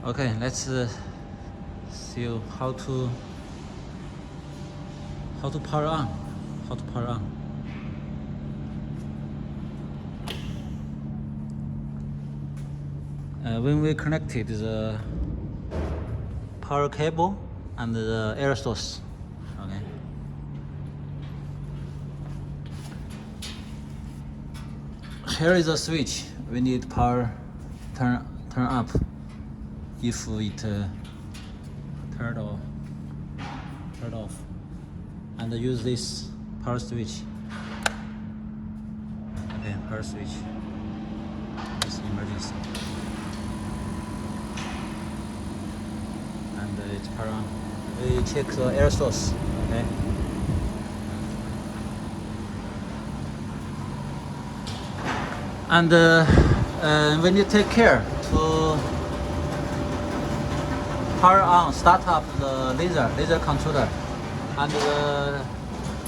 Okay, let's see how to power on. When we connected the power cable and the air source, okay. Here is a switch. We need power turn up if it turned off, and use this power switch. Okay, power switch. This emergency, and it's power on. We check the air source. Okay. And when you take care to power on, start up the laser controller and the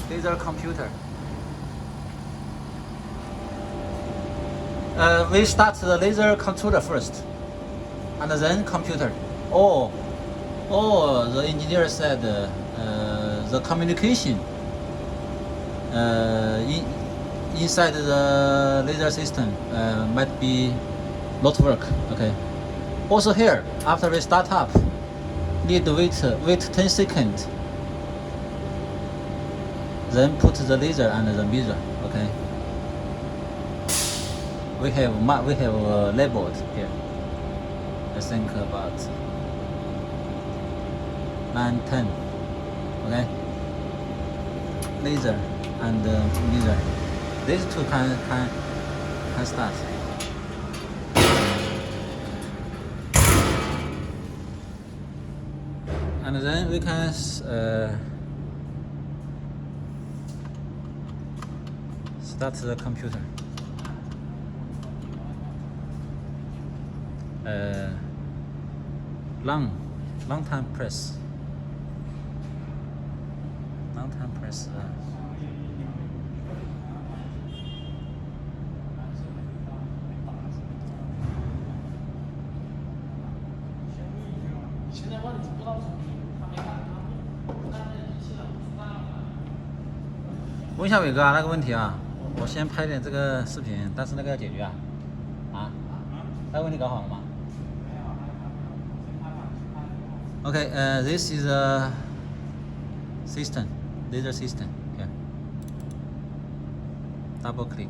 laser computer. We start the laser controller first, and then computer. Oh, the engineer said the communication inside the laser system might be not work. Okay. Also here, after we start up, need to wait 10 seconds. Then put the laser and the mirror. Okay. We have labeled here. I think about 9, 10. Okay. Laser and mirror. These two can start. And then we can start the computer. Long time press.问一下伟哥啊，那个问题啊，我先拍点这个视频，但是那个要解决啊，那个问题搞好了吗？Okay, this is a system, laser system. Here, double click.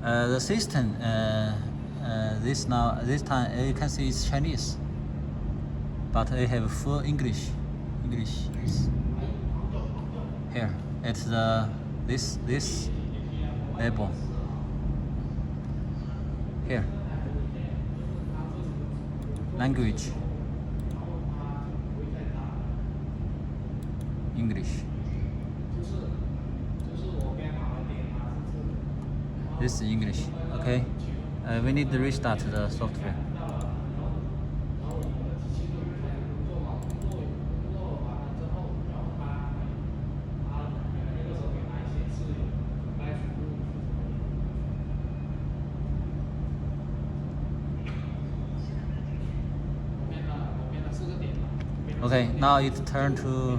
The system, this time you can see it's Chinese, but I have full English is here. It's this label here. Language English. This is English. Okay. We need to restart the software. Okay, now it turned to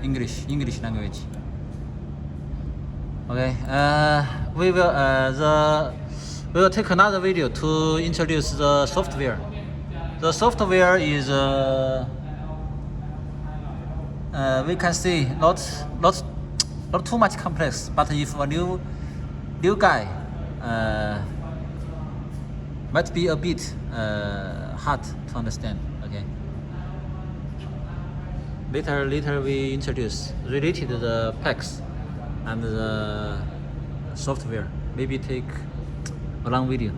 English language. Okay, we will take another video to introduce the software. The software is we can see not too much complex, but if a new guy might be a bit hard to understand. Okay. Later we introduce related to the packs and the software. Maybe take a long video.